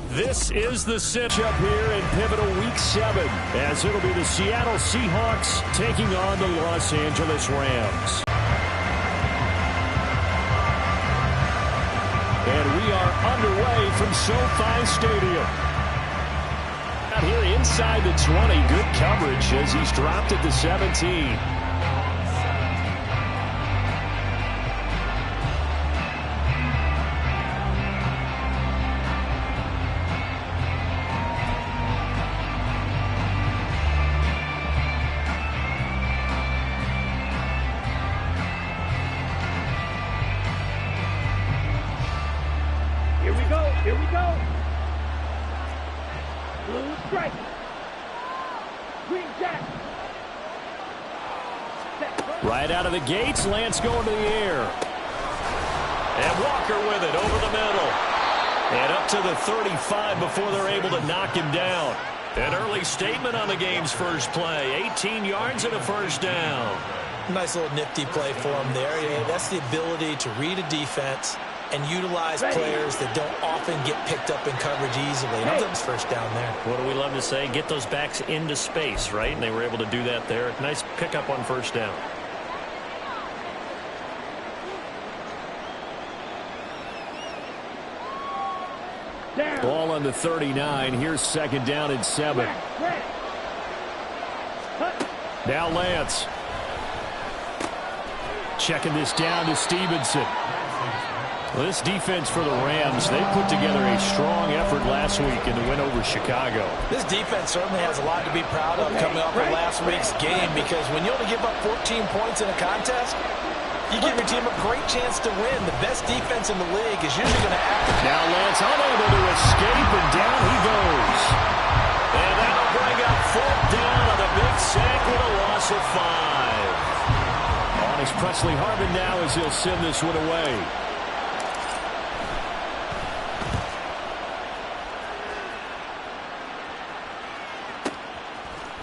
This is the sit-up here in pivotal Week 7, as it'll be the Seattle Seahawks taking on the Los Angeles Rams. And we are underway from SoFi Stadium. Out here inside the 20, good coverage as he's dropped it to 17. Here we go. Blue strike. Green jack. Right out of the gates, Lance going to the air. And Walker with it over the middle. And up to the 35 before they're able to knock him down. An early statement on the game's first play. 18 yards and a first down. Nice little nifty play for him there. Yeah, that's the ability to read a defense and utilize players that don't often get picked up in coverage easily. And I think it's first down there. What do we love to say? Get those backs into space, right? And they were able to do that there. Nice pickup on first down. Ball on the 39. Here's second down and 7. Now Lance. Checking this down to Stevenson. Well, this defense for the Rams, they put together a strong effort last week in the win over Chicago. This defense certainly has a lot to be proud of coming off of last week's game, because when you only give up 14 points in a contest, you give your team a great chance to win. The best defense in the league is usually going to act. Now Lance unable to escape, and down he goes. And that'll bring up fourth down on a big sack with a loss of 5. On is Presley Harvin now as he'll send this one away.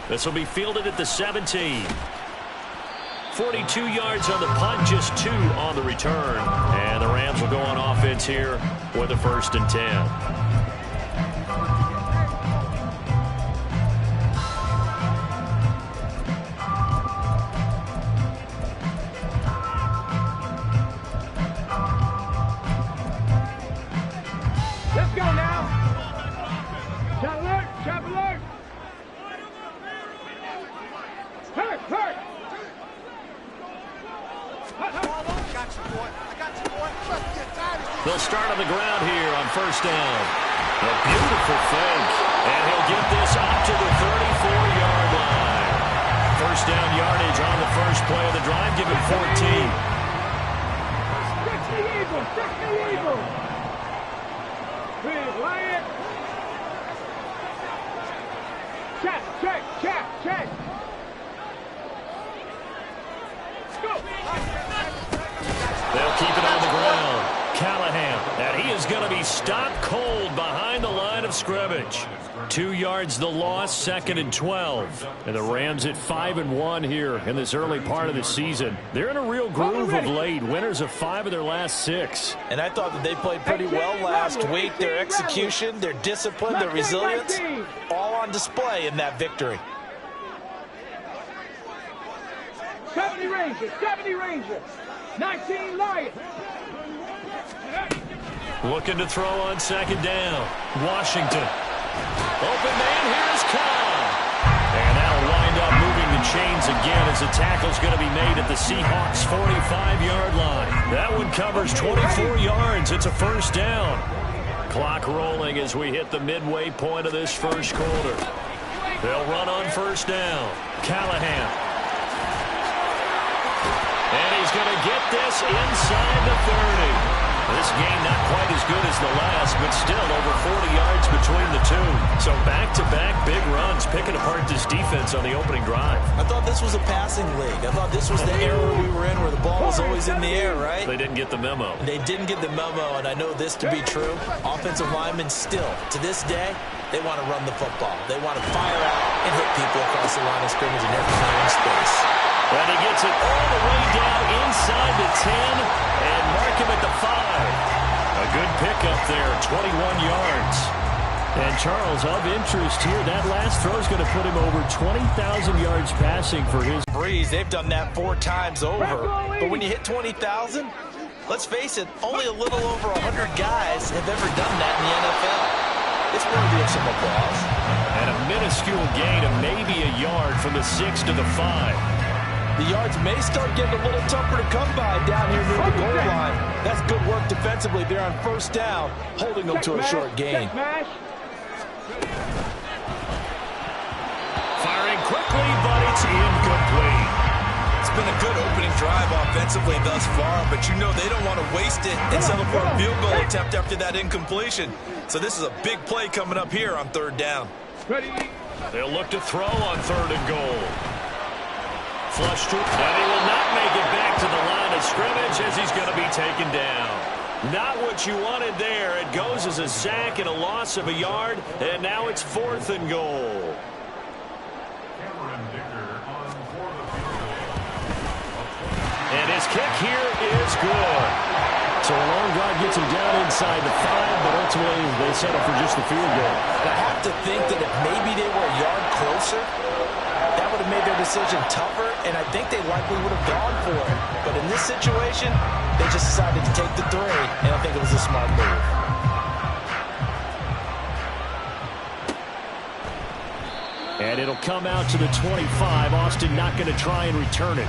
This will be fielded at the 17. 42 yards on the punt, just 2 on the return. And the Rams will go on offense here with a 1st and 10. Let's go now. Shot alert, shot alert. Hurt. They'll start on the ground here on first down. A beautiful fake. And he'll get this up to the 34-yard line. First down yardage on the first play of the drive, give him 14. Stick the eagle. Big Lion. Check. They'll keep it on the ground. Callahan, and he is going to be stopped cold behind the line of scrimmage. 2 yards the loss, 2nd and 12. And the Rams at 5-1 here in this early part of the season. They're in a real groove of late. Winners of 5 of their last 6. And I thought that they played pretty well last week. Their execution, their discipline, their resilience, all on display in that victory. 70 Rangers. 19 Lions. Looking to throw on second down. Washington. Open man, here's Cobb. And that'll wind up moving the chains again as the tackle's going to be made at the Seahawks' 45-yard line. That one covers 24 yards. It's a first down. Clock rolling as we hit the midway point of this first quarter. They'll run on first down. Callahan. And he's going to get this inside the 30. This game not quite as good as the last, but still over 40 yards between the two. So back-to-back big runs, picking apart this defense on the opening drive. I thought this was a passing league. I thought this was the era we were in where the ball was always in the air, right? They didn't get the memo. They didn't get the memo, and I know this to be true. Offensive linemen still, to this day, they want to run the football. They want to fire out and hit people across the line of scrimmage and every time in space. And he gets it all the way down inside the 10 and mark him at the 5. A good pickup there, 21 yards. And Charles, of interest here, that last throw is going to put him over 20,000 yards passing for his Breeze. They've done that 4 times over. But when you hit 20,000, let's face it, only a little over 100 guys have ever done that in the NFL. It's worthy of some applause. And a minuscule gain of maybe a yard from the 6 to the 5. The yards may start getting a little tougher to come by down here near the goal line. That's good work defensively there on first down, holding them to a short gain. Firing quickly, but it's incomplete. It's been a good opening drive offensively thus far, but you know they don't want to waste it and settle for a field goal attempt after that incompletion. So this is a big play coming up here on 3rd down. They'll look to throw on 3rd and goal. Flush to, and he will not make it back to the line of scrimmage as he's going to be taken down. Not what you wanted there. It goes as a sack and a loss of a yard, and now it's 4th and goal. And his kick here is good. So a long drive gets him down inside the 5, but ultimately they settle for just the field goal. I have to think that if maybe they were a yard closer, that would have made their decision tougher, and I think they likely would have gone for it. But in this situation, they just decided to take the 3, and I think it was a smart move. And it'll come out to the 25. Austin not going to try and return it.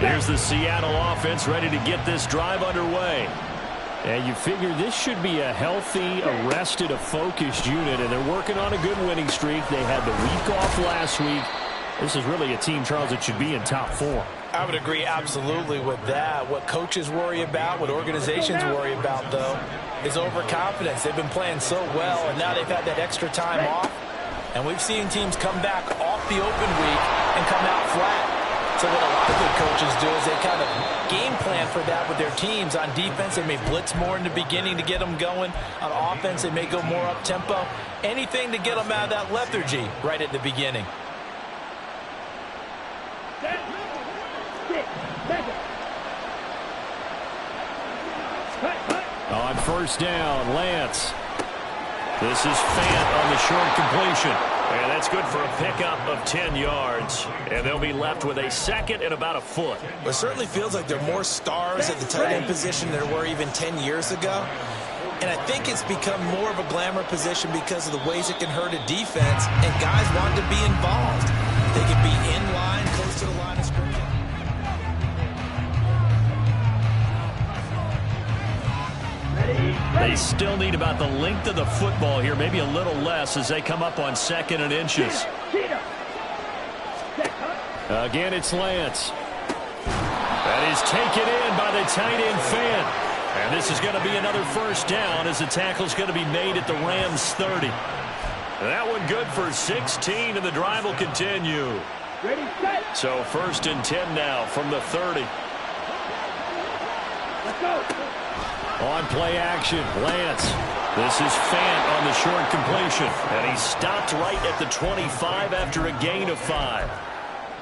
Here's the Seattle offense ready to get this drive underway. And you figure this should be a healthy, arrested, a focused unit, and they're working on a good winning streak. They had the week off last week. This is really a team, Charles, that should be in top 4. I would agree absolutely with that. What coaches worry about, what organizations worry about, though, is overconfidence. They've been playing so well, and now they've had that extra time off. And we've seen teams come back off the open week and come out flat. So what a lot of good coaches do is they kind of game plan for that with their teams. On defense, they may blitz more in the beginning to get them going. On offense, they may go more up-tempo. Anything to get them out of that lethargy right at the beginning. On 1st down, Lance. This is Fant on the short completion. And that's good for a pickup of 10 yards. And they'll be left with a 2nd and about a foot. It certainly feels like there are more stars at the tight end position than there were even 10 years ago. And I think it's become more of a glamour position because of the ways it can hurt a defense. And guys want to be involved. They can be in line, close to the line of scrimmage. They still need about the length of the football here, maybe a little less as they come up on 2nd and inches. Again, it's Lance. That is taken in by the tight end Fant. And this is going to be another 1st down as the tackle's going to be made at the Rams 30. That one good for 16, and the drive will continue. So 1st and 10 now from the 30. Let's go. On play action, Lance. This is Fant on the short completion. And he stopped right at the 25 after a gain of 5.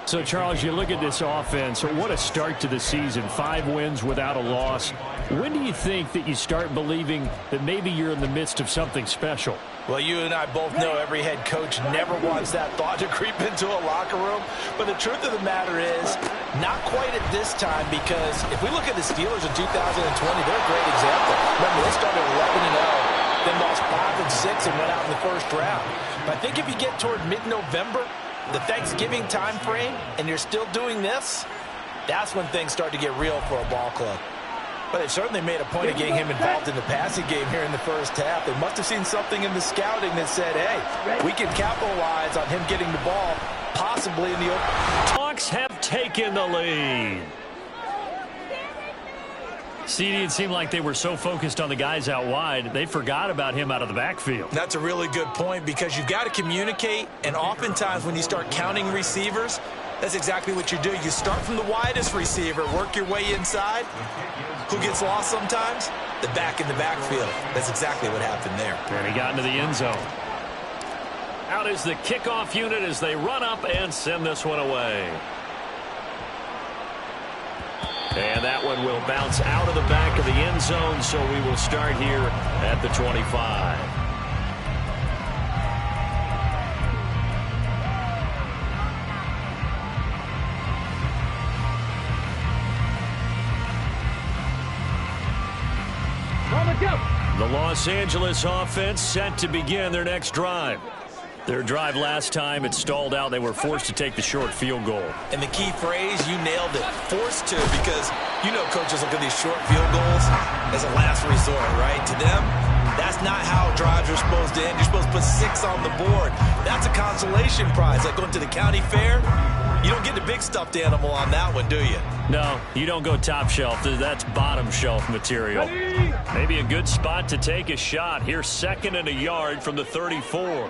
So, Charles, you look at this offense. What a start to the season. 5 wins without a loss. When do you think that you start believing that maybe you're in the midst of something special? Well, you and I both know every head coach never wants that thought to creep into a locker room. But the truth of the matter is, not quite at this time, because if we look at the Steelers in 2020, they're a great example. Remember, they started 11-0, then lost 5 and 6 and went out in the 1st round. But I think if you get toward mid-November, the Thanksgiving time frame, and you're still doing this, that's when things start to get real for a ball club. But they certainly made a point of getting him involved in the passing game here in the 1st half. They must have seen something in the scouting that said, hey, we can capitalize on him getting the ball, possibly in the open. Hawks have taken the lead. CD, it seemed like they were so focused on the guys out wide, they forgot about him out of the backfield. That's a really good point because you've got to communicate, and oftentimes when you start counting receivers, that's exactly what you do. You start from the widest receiver, work your way inside. Who gets lost sometimes? The back in the backfield. That's exactly what happened there. And he got into the end zone. Out is the kickoff unit as they run up and send this one away. And that one will bounce out of the back of the end zone, so we will start here at the 25. The Los Angeles offense set to begin their next drive. Their drive last time, it stalled out. They were forced to take the short field goal. And the key phrase, you nailed it, forced to, because you know coaches look at these short field goals as a last resort, right? To them, that's not how drives are supposed to end. You're supposed to put 6 on the board. That's a consolation prize. Like going to the county fair, you don't get the big stuffed animal on that one, do you? No, you don't go top shelf. That's bottom shelf material. Maybe a good spot to take a shot. Here's 2nd and a yard from the 34.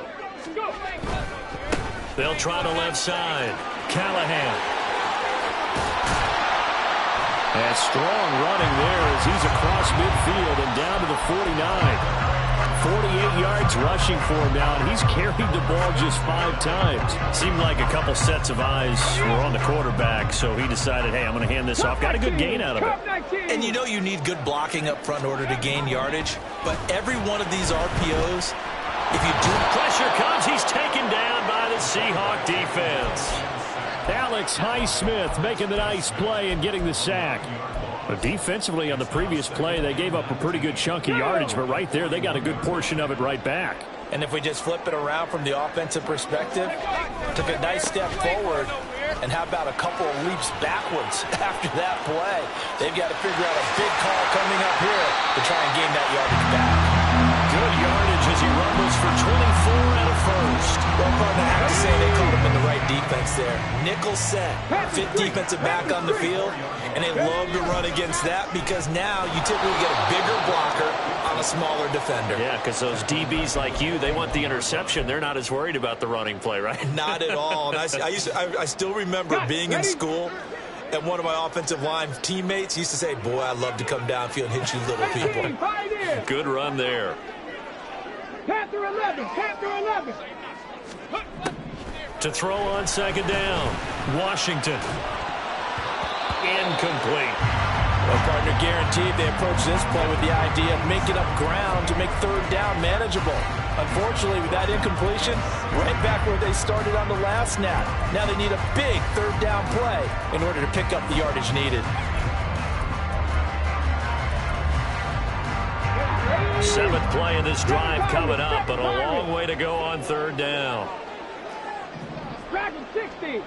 They'll try the left side. Callahan. And strong running there as he's across midfield and down to the 49. 48 yards rushing for him now, and he's carried the ball just 5 times. Seemed like a couple sets of eyes were on the quarterback, so he decided, hey, I'm going to hand this off. Got a good gain out of it. And you know you need good blocking up front in order to gain yardage, but every one of these RPOs, if you do... Pressure comes. He's taken down by the Seahawk defense. Alex Highsmith making the nice play and getting the sack. But defensively on the previous play, they gave up a pretty good chunk of yardage, but right there, they got a good portion of it right back. And if we just flip it around from the offensive perspective, took a nice step forward, and how about a couple of leaps backwards after that play? They've got to figure out a big call coming up here to try and gain that yardage back. Good yardage as he rumbles for 24 and a first. Well, partner, I have to say they called him in the right defense there. Nickel set, fit defensive back on the field, and they love to run against that because now you typically get a bigger blocker on a smaller defender. Yeah, because those DBs like you, they want the interception. They're not as worried about the running play, right? Not at all. And I still remember being in school, and one of my offensive line teammates used to say, boy, I love to come downfield and hit you little people. Good run there. Panther 11, Panther 11. To throw on 2nd down. Washington. Incomplete. Well, partner, guaranteed they approach this play with the idea of making up ground to make 3rd down manageable. Unfortunately, with that incompletion, right back where they started on the last snap. Now they need a big 3rd down play in order to pick up the yardage needed. 7th play in this drive coming up, but a long way to go on 3rd down. Dragon 60.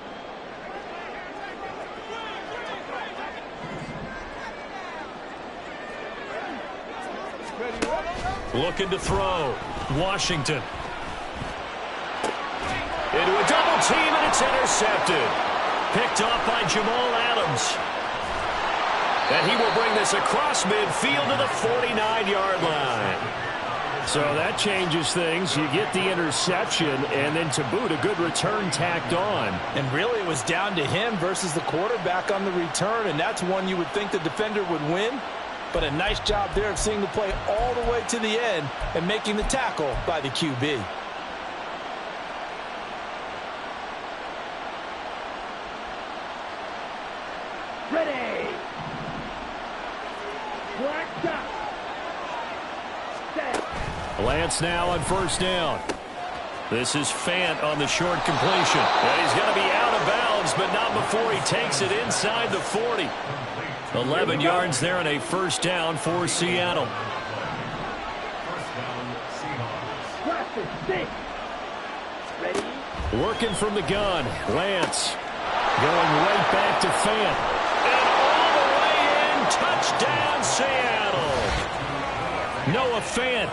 Looking to throw. Washington. Into a double team, and it's intercepted. Picked off by Jamal Adams. And he will bring this across midfield to the 49-yard line. So that changes things. You get the interception, and then to boot, a good return tacked on. And really, it was down to him versus the quarterback on the return, and that's one you would think the defender would win. But a nice job there of seeing the play all the way to the end and making the tackle by the QB. Ready. Black top. Set. Lance now on 1st down. This is Fant on the short completion. And he's going to be out of bounds, but not before he takes it inside the 40. 11 yards there and a 1st down for Seattle. Working from the gun. Lance going right back to Fant. And all the way in. Touchdown, Seattle. Noah Fant,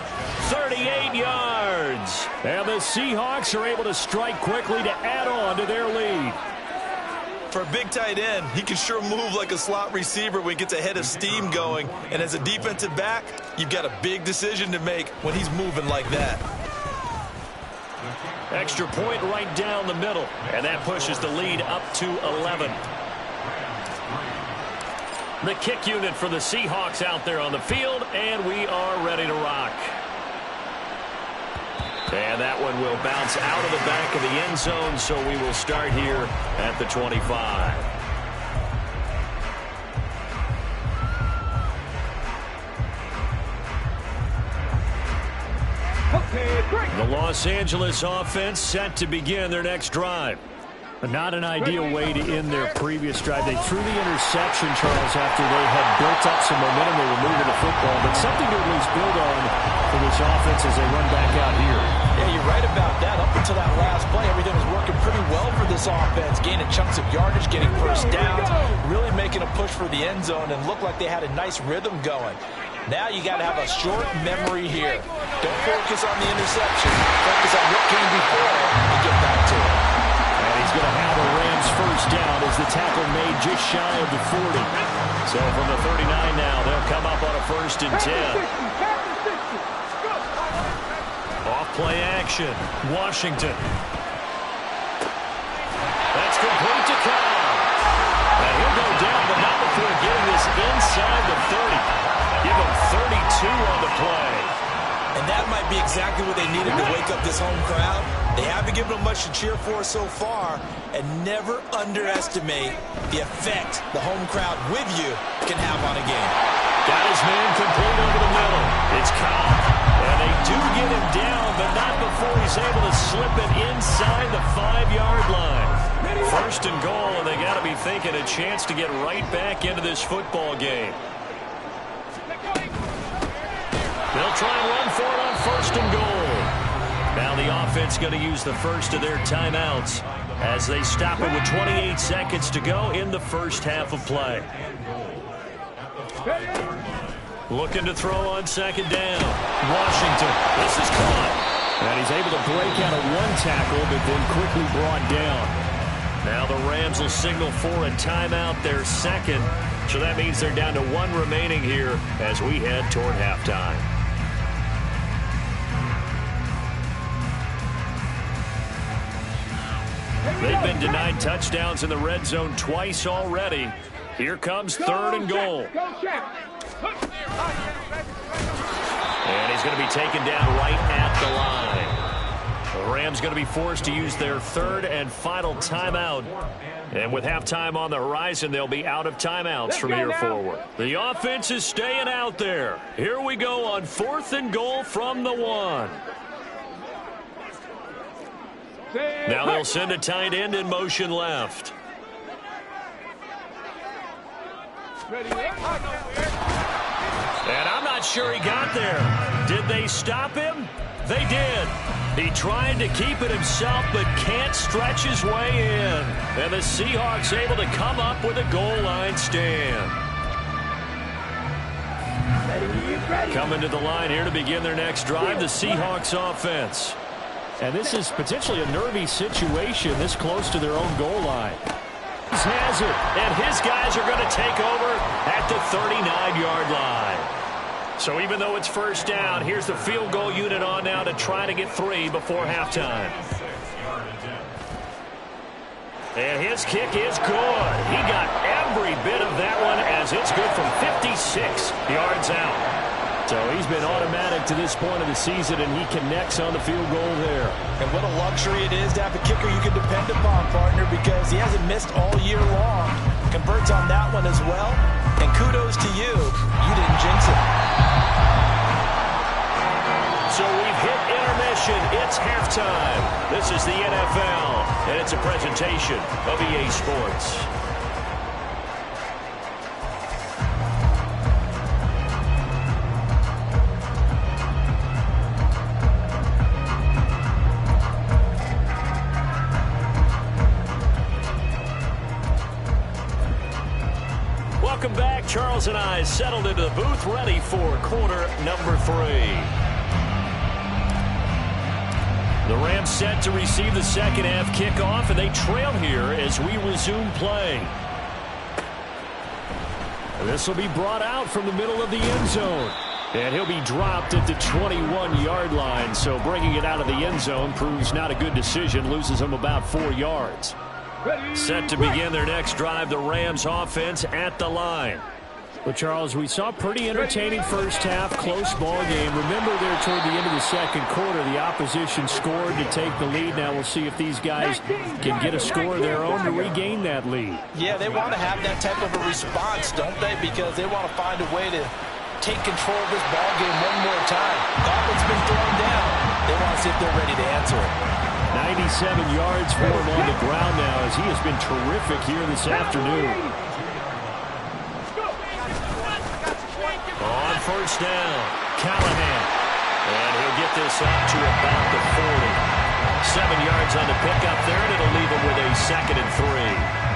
38 yards. And the Seahawks are able to strike quickly to add on to their lead. For a big tight end, he can sure move like a slot receiver when he gets a head of steam going. And as a defensive back, you've got a big decision to make when he's moving like that. Extra point right down the middle. And that pushes the lead up to 11. The kick unit for the Seahawks out there on the field, and we are ready to rock. And And that one will bounce out of the back of the end zone, so we will start here at the 25. The Los Angeles offense set to begin their next drive. Not an ideal way to end their previous drive. They threw the interception, Charles, after they had built up some momentum. They were moving the football, but something to at least build on for this offense as they run back out here. Yeah, you're right about that. Up until that last play, everything was working pretty well for this offense, gaining chunks of yardage, getting first downs, really making a push for the end zone, and looked like they had a nice rhythm going. Now you got to have a short memory here. Don't focus on the interception. Focus on what came before and get back to it. And he's going to have a Rams first down as the tackle made just shy of the 40. So from the 39 now, they'll come up on a 1st and 10. Off play action. Washington. That's complete to Kyle. And he'll go down, but not before getting this inside the 30. Give him 32 on the play. And that might be exactly what they needed to wake up this home crowd. They haven't given them much to cheer for so far, and never underestimate the effect the home crowd with you can have on a game. Got his man complete over the middle. It's Cobb. And they do get him down, but not before he's able to slip it inside the 5-yard line. 1st and goal, and they got to be thinking a chance to get right back into this football game. They'll try and run for it on 1st and goal. Now the offense going to use the first of their timeouts as they stop it with 28 seconds to go in the first half of play. Looking to throw on 2nd down. Washington. This is caught. And he's able to break out of one tackle, but then quickly brought down. Now the Rams will signal for a timeout, their second. So that means they're down to 1 remaining here as we head toward halftime. They've been denied touchdowns in the red zone twice already. Here comes 3rd and goal. And he's going to be taken down right at the line. The Rams going to be forced to use their 3rd and final timeout. And with halftime on the horizon, they'll be out of timeouts from here forward. The offense is staying out there. Here we go on 4th and goal from the 1. Now they'll send a tight end in motion left. And I'm not sure he got there. Did they stop him? They did. He tried to keep it himself, but can't stretch his way in. And the Seahawks able to come up with a goal line stand. Coming to the line here to begin their next drive, the Seahawks offense. And this is potentially a nervy situation this close to their own goal line. He has it, and his guys are going to take over at the 39-yard line. So even though it's 1st down, here's the field goal unit on now to try to get 3 before halftime. And his kick is good. He got every bit of that one as it's good from 56 yards out. So he's been automatic to this point of the season, and he connects on the field goal there. And what a luxury it is to have a kicker you can depend upon, partner, because he hasn't missed all year long. Converts on that one as well. And kudos to you. You didn't jinx it. So we've hit intermission. It's halftime. This is the NFL, and it's a presentation of EA Sports. Welcome back. Charles and I settled into the booth, ready for quarter number 3. The Rams set to receive the second half kickoff, and they trail here as we resume play. This will be brought out from the middle of the end zone. And he'll be dropped at the 21-yard line, so bringing it out of the end zone proves not a good decision, loses him about 4 yards. Set to begin their next drive, the Rams offense at the line. Well, Charles, we saw pretty entertaining first half, close ball game. Remember there toward the end of the second quarter, the opposition scored to take the lead. Now we'll see if these guys can get a score of their own to regain that lead. Yeah, they want to have that type of a response, don't they? Because they want to find a way to take control of this ball game one more time. Gauntlet's been thrown down. They want to see if they're ready to answer it. 97 yards for him on the ground now as he has been terrific here this afternoon. On first down, Callahan. And he'll get this up to about the 40. 7 yards on the pickup there, and it'll leave him with a 2nd and 3.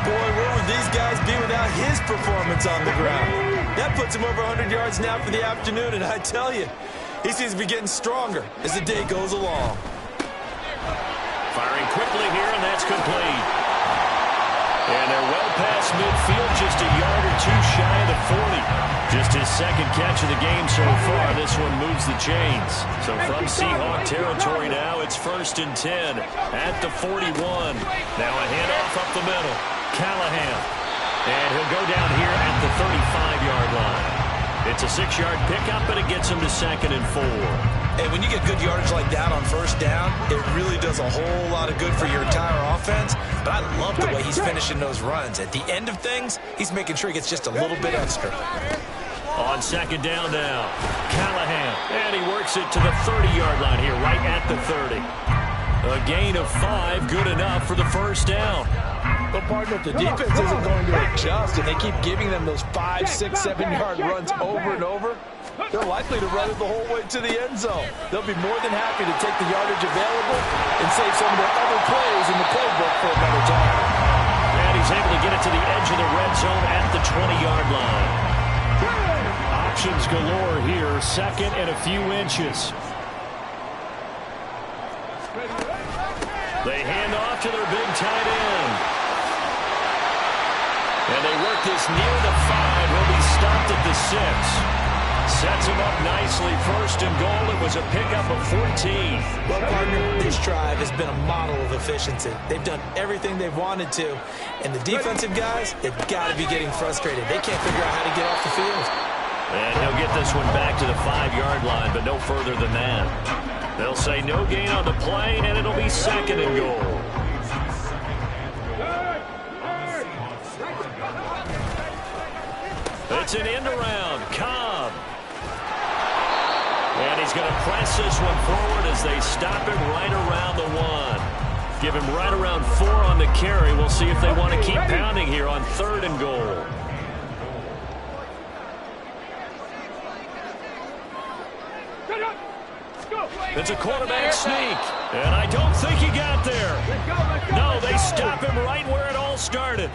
Boy, where would these guys be without his performance on the ground? That puts him over 100 yards now for the afternoon, and I tell you, he seems to be getting stronger as the day goes along. Firing quickly here, and that's complete. And they're well past midfield, just a yard or two shy of the 40. Just his 2nd catch of the game so far. This one moves the chains. So from Seahawk territory now, it's 1st and 10 at the 41. Now a handoff up the middle. Callahan. And he'll go down here at the 35-yard line. It's a 6-yard pickup, but it gets him to 2nd and 4. And when you get good yardage like that on first down, it really does a whole lot of good for your entire offense. But I love the way he's finishing those runs. At the end of things, he's making sure he gets just a little bit extra. On 2nd down now, Callahan. And he works it to the 30-yard line here, right at the 30. A gain of 5, good enough for the first down. But, partner, if the defense isn't going to adjust and they keep giving them those 5, 6, 7-yard runs over and over, they're likely to run it the whole way to the end zone. They'll be more than happy to take the yardage available and save some of their other plays in the playbook for another time. And he's able to get it to the edge of the red zone at the 20-yard line. Options galore here, 2nd and a few inches. They hand off to their big tight end. And they work this near the 5. He'll be stopped at the 6. Sets him up nicely. 1st and goal. It was a pickup of 14. Well, partner, this drive has been a model of efficiency. They've done everything they've wanted to. And the defensive guys, they've got to be getting frustrated. They can't figure out how to get off the field. And he'll get this one back to the 5-yard line, but no further than that. They'll say no gain on the play, and it'll be 2nd and goal. It's an end around. Cobb. And he's going to press this one forward as they stop him right around the 1. Give him right around 4 on the carry. We'll see if they want to keep pounding here on 3rd and goal. It's a quarterback sneak. And I don't think he got there. No, they stop him right where it all started.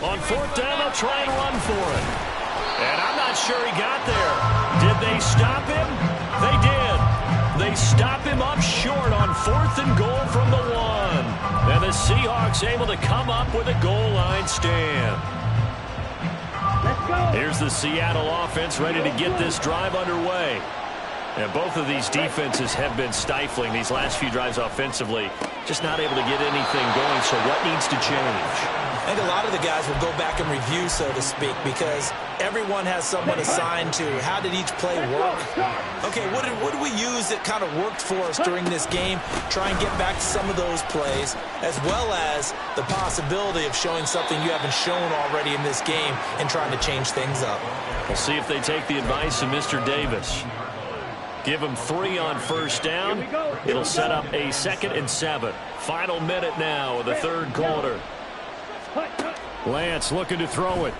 On 4th down, they'll try and run for it. And I'm not sure he got there. Did they stop him? They did. They stop him up short on 4th and goal from the 1. And the Seahawks able to come up with a goal line stand. Here's the Seattle offense ready to get this drive underway. And both of these defenses have been stifling these last few drives offensively. Just not able to get anything going, so what needs to change? I think a lot of the guys will go back and review, so to speak, because everyone has someone assigned to how did each play work. Okay, what did we use that kind of worked for us during this game? Try and get back to some of those plays, as well as the possibility of showing something you haven't shown already in this game and trying to change things up. We'll see if they take the advice of Mr. Davis. Give him 3 on 1st down. It'll set up a 2nd and 7. Final minute now of the 3rd quarter. Lance looking to throw it.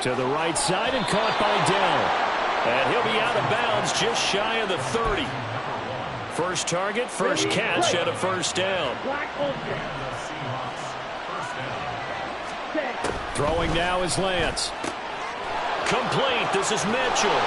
To the right side and caught by Dell. And he'll be out of bounds just shy of the 30. First target, first catch at a 1st down. Throwing now is Lance. Complete. This is Mitchell.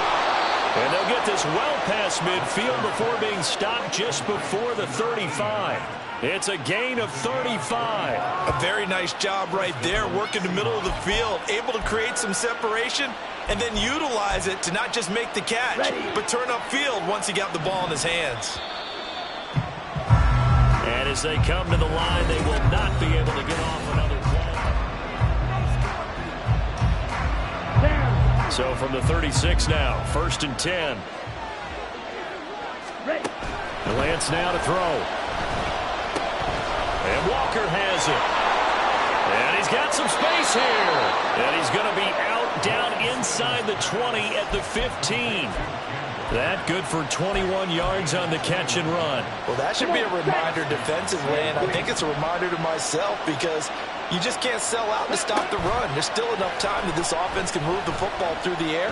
And they'll get this well past midfield before being stopped just before the 35. It's a gain of 35. A very nice job right there, working the middle of the field, able to create some separation and then utilize it to not just make the catch, but turn upfield once he got the ball in his hands. And As they come to the line, they will not be able to get off another play. So from the 36 now, 1st and 10. And Lance now to throw. And Walker has it. And he's got some space here. And he's going to be out down inside the 20 at the 15. That good for 21 yards on the catch and run. Well, that should be a reminder defensively, and I think it's a reminder to myself because you just can't sell out to stop the run. There's still enough time that this offense can move the football through the air,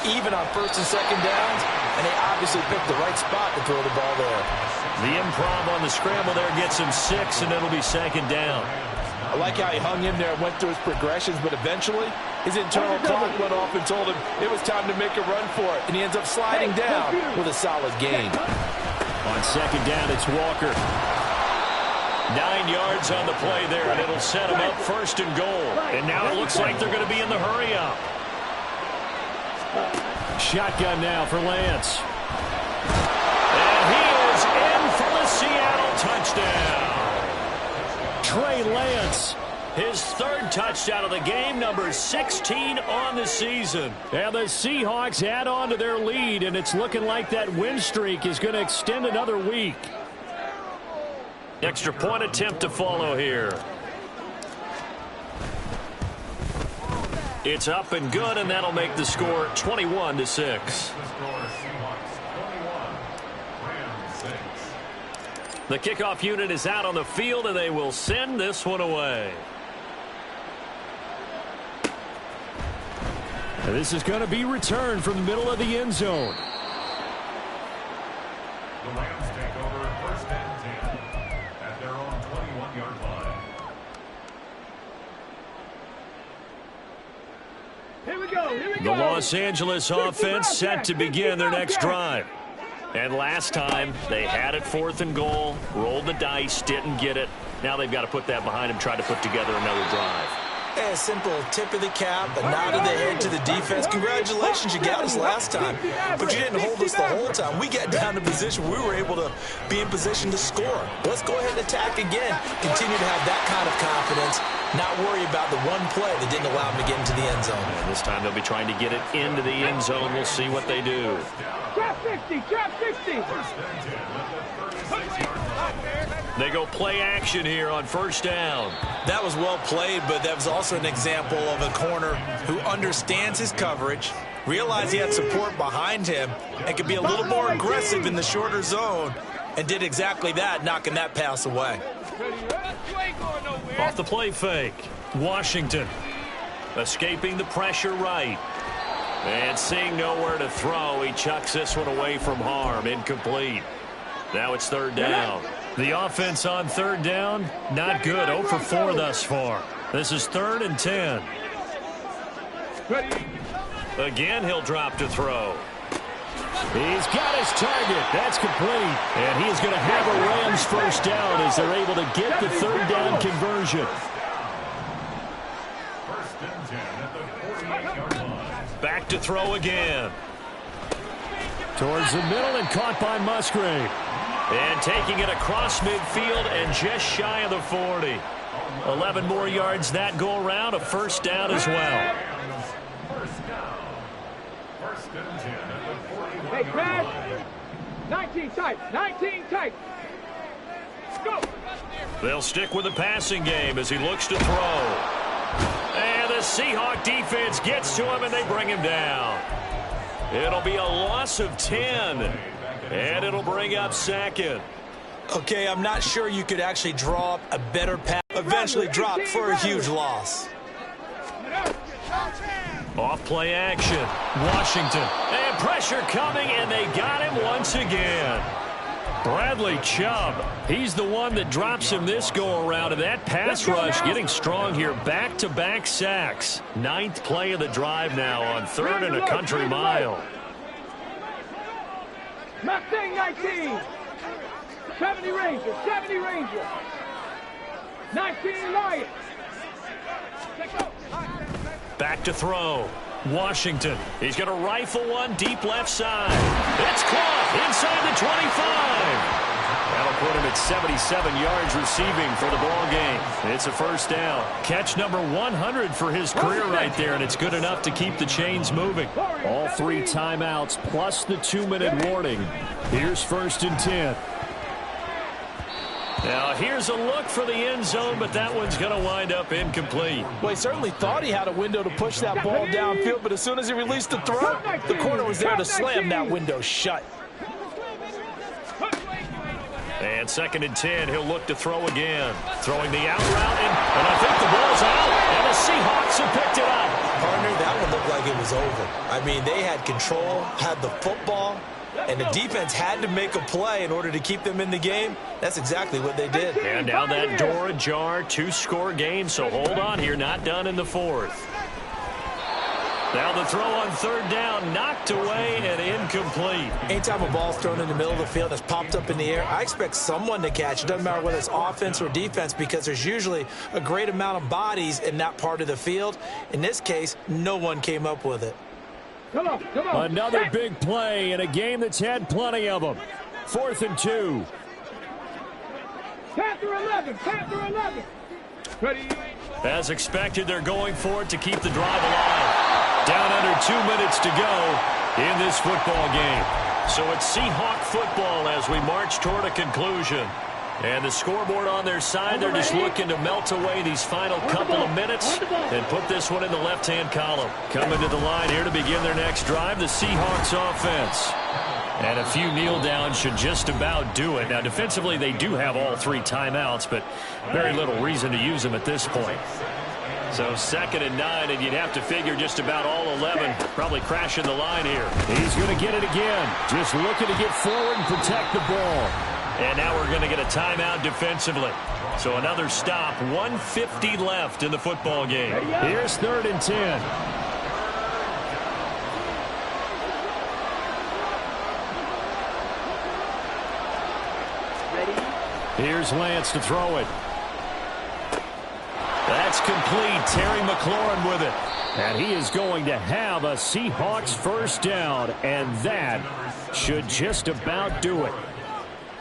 even on 1st and 2nd downs, and they obviously picked the right spot to throw the ball there. The improv on the scramble there gets him 6, and it'll be 2nd down. I like how he hung in there and went through his progressions, but eventually his internal clock went off and told him it was time to make a run for it, and he ends up sliding down with a solid gain. On 2nd down, it's Walker. 9 yards on the play there, and it'll set him up 1st and goal. And now it looks like they're going to be in the hurry-up. Shotgun now for Lance. And he is in for the Seattle touchdown. Trey Lance, his 3rd touchdown of the game, number 16 on the season. And the Seahawks add on to their lead, and it's looking like that win streak is going to extend another week. Extra point attempt to follow here. It's up and good, and that'll make the score 21-6. The kickoff unit is out on the field, and they will send this one away. And this is going to be returned from the middle of the end zone. The Rams take over 1st and 10 at their own 21-yard line. Here we go. The Los Angeles offense set to begin their next drive. And last time, they had it 4th and goal, rolled the dice, didn't get it. Now they've got to put that behind them, try to put together another drive. A simple tip of the cap, a nod of the head to the defense. Congratulations, you got us last time, but you didn't hold us the whole time. We got down to position. We were able to be in position to score. Let's go ahead and attack again. Continue to have that kind of confidence, not worry about the one play that didn't allow them to get into the end zone. And this time they'll be trying to get it into the end zone. We'll see what they do. Trap 50, trap 50. They go play action here on 1st down. That was well played, but that was also an example of a corner who understands his coverage, realized he had support behind him, and could be a little more aggressive in the shorter zone, and did exactly that, knocking that pass away. Off the play fake, Washington escaping the pressure right. And seeing nowhere to throw, he chucks this one away from harm, incomplete. Now it's 3rd down. The offense on 3rd down, not good. 0 for 4 thus far. This is 3rd and 10. Again, he'll drop to throw. He's got his target. That's complete. And he is going to have a Rams 1st down as they're able to get the 3rd down conversion. 1st and 10 at the 48-yard line. Back to throw again. Towards the middle and caught by Musgrave. And taking it across midfield and just shy of the 40. 11 more yards that go around, a 1st down as well. 1st down. 1st and 10 at the 41-yard Hey, Brad. line. 19 tight, 19 tight. Go. They'll stick with the passing game as he looks to throw. And the Seahawk defense gets to him and they bring him down. It'll be a loss of 10. And it'll bring up 2nd. Okay, I'm not sure you could actually draw up a better pass. Eventually dropped for a huge loss. Off play action. Washington. And pressure coming, and they got him once again. Bradley Chubb. He's the one that drops him this go-around. And that pass rush getting strong here. Back-to-back sacks. 9th play of the drive now on 3rd and a country mile. Mustang 19. 70 Ranger, 70 Ranger. 19 Lions. Back to throw. Washington. He's going to rifle one deep left side. It's caught inside the 25. That'll put him at 77 yards receiving for the ball game. It's a first down. Catch number 100 for his career right there, and it's good enough to keep the chains moving. All 3 timeouts plus the 2-minute warning. Here's 1st and 10. Now, here's a look for the end zone, but that one's going to wind up incomplete. Well, he certainly thought he had a window to push that ball downfield, but as soon as he released the throw, the corner was there to slam that window shut. And 2nd and 10, he'll look to throw again. Throwing the out route, and I think the ball's out, and the Seahawks have picked it up. Partner, that one looked like it was over. I mean, they had control, had the football, and the defense had to make a play in order to keep them in the game. That's exactly what they did. And now that door ajar, 2-score game, so hold on here, not done in the 4th. Now the throw on 3rd down, knocked away and incomplete. Anytime a ball's thrown in the middle of the field that's popped up in the air, I expect someone to catch. It doesn't matter whether it's offense or defense, because there's usually a great amount of bodies in that part of the field. In this case, no one came up with it. Come on. Another big play in a game that's had plenty of them. 4th and 2. Panther 11. Ready. As expected, they're going for it to keep the drive alive. Down under 2 minutes to go in this football game. So it's Seahawk football as we march toward a conclusion. And the scoreboard on their side, they're just looking to melt away these final couple of minutes and put this one in the left-hand column. Coming to the line here to begin their next drive, the Seahawks offense. And a few kneel downs should just about do it. Now, defensively, they do have all 3 timeouts, but very little reason to use them at this point. So 2nd and 9, and you'd have to figure just about all 11 probably crashing the line here. He's going to get it again. Just looking to get forward and protect the ball. And now we're going to get a timeout defensively. So another stop, 1:50 left in the football game. Here's 3rd and 10. Here's Lance to throw it. That's complete. Terry McLaurin with it. And he is going to have a Seahawks first down, and that should just about do it.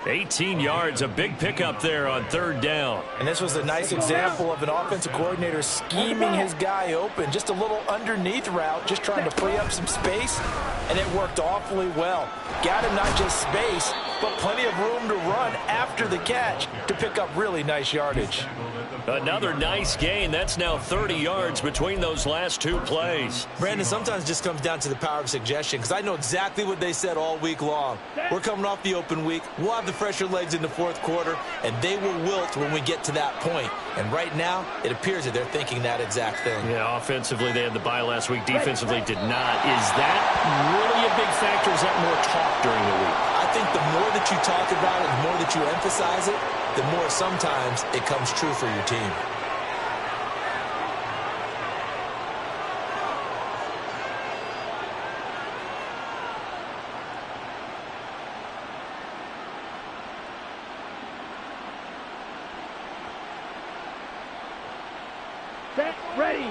18 yards, a big pickup there on 3rd down. And this was a nice example of an offensive coordinator scheming his guy open. Just a little underneath route, just trying to free up some space, and it worked awfully well. Got him not just space, but plenty of room to run after the catch to pick up really nice yardage. Another nice gain. That's now 30 yards between those last 2 plays. Brandon, sometimes it just comes down to the power of suggestion, because I know exactly what they said all week long. We're coming off the open week. We'll have the fresher legs in the 4th quarter, and they will wilt when we get to that point. And right now, it appears that they're thinking that exact thing. Yeah, offensively, they had the bye last week. Defensively, did not. Is that really a big factor? Is that more talk during the week? I think the more that you talk about it, the more that you emphasize it, the more sometimes it comes true for your team. Set. Ready.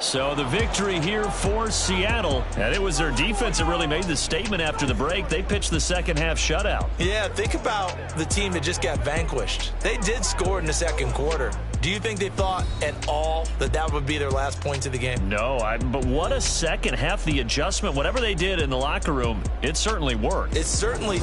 So the victory here for Seattle, and it was their defense that really made the statement after the break. They pitched the second half shutout. Yeah, think about the team that just got vanquished. They did score in the 2nd quarter. Do you think they thought at all that that would be their last points of the game? No, but what a second half. The adjustment, whatever they did in the locker room, it certainly worked. It certainly